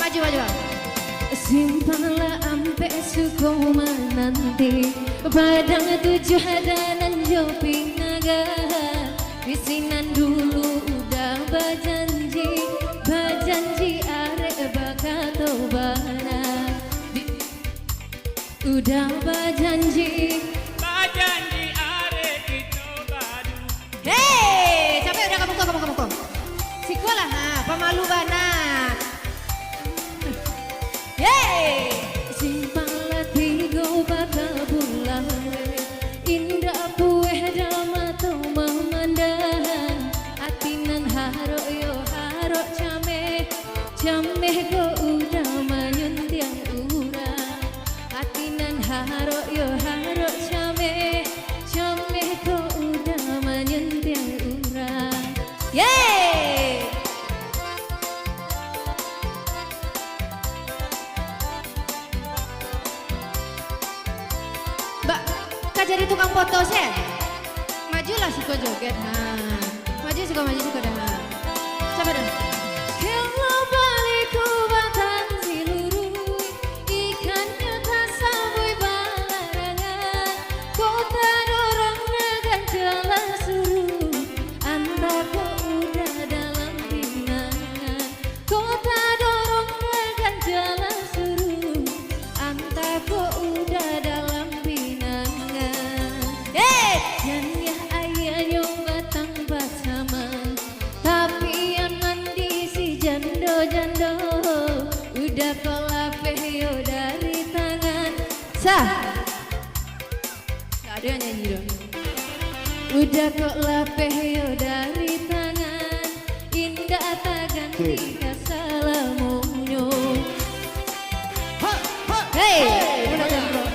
maju maju. Simpanlah ampe sukoma nanti padang tujuh hadanan jopi naga bisinan dulu udah bajanji arek bakato bana udah bajanji arek itu badu. Hei capek udah kamu sikolah pemalu bana. Yeay, simpanlah tigo bakal bulan indah pueh dama to memandahan atinan haro yo haro came go udah manyuntiang urang atinan haro yo haro came go udah manyuntiang urang. Yeay. Mbak, kak jadi tukang foto sih? Majulah suka joget, maju suka dah. Coba dong. Kalau baliku batang siluru, ikannya tak sampai balarangan, kota dorong dengan jelas suruh, antarku udah dalam pinangan, kota dorong dengan jelas suruh, antarku udah dalam pinangan. Janya ayah nyoba tanpa sama, tapi yang mandi si jando udah kolapeh yo dari tangan. Gak ada yang nyanyi dong. Udah kolapeh yo dari tangan, indah tak ganti kasalamunyo. Hey, udah bro.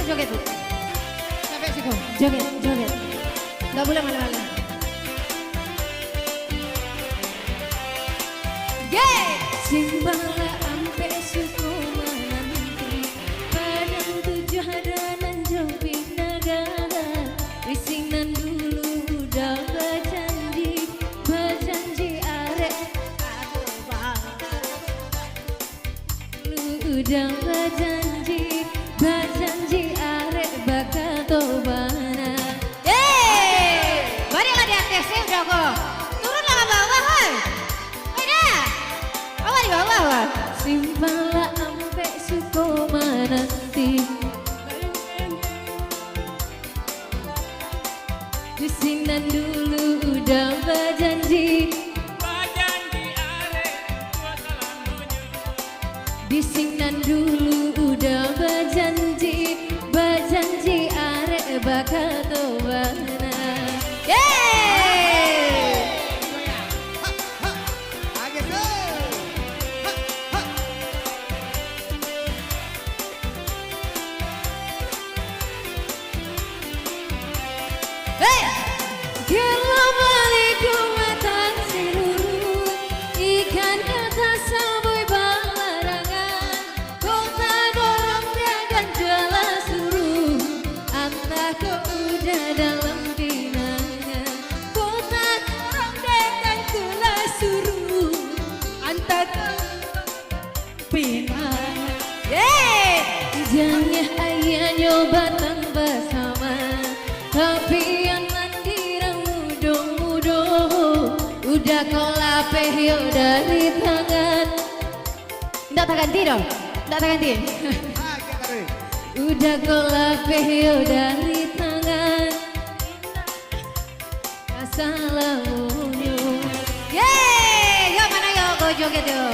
Joget tuh, sampai sih kau joget, nggak boleh malu-malu. Simpanlah ampe sukoma nanti padang tujuh hadanan jopi naga bisinan dulu udah bajanji arek lu udah bajanji arek bakato bana. Yeay, baliklah di atas ya udah kok. Turunlah ke bawah, hoi. Udah, bawah di bawah. Simpanlah ampe sukoma nanti. Bisinan dulu udah bajanji arek buat salamunyo. Bisinan dulu udah bajanji arek bakato bana. Yeay. Kalau baliku matang siluru, ikannya tak sampai balarangan, kota dorong dengan jelas suruh, antarku udah dalam pinangan, kota dorong dengan jelas suruh, antarku pinangan. Yeay, jangan ayah nyoba tanpa sama, tapi yang udah kolapeh yo dari tangan. Nggak tak ganti dong, nggak tak ganti. Udah kolapeh yo dari tangan. Kasalamunyo. Yeay, yo mana yo go joget yo.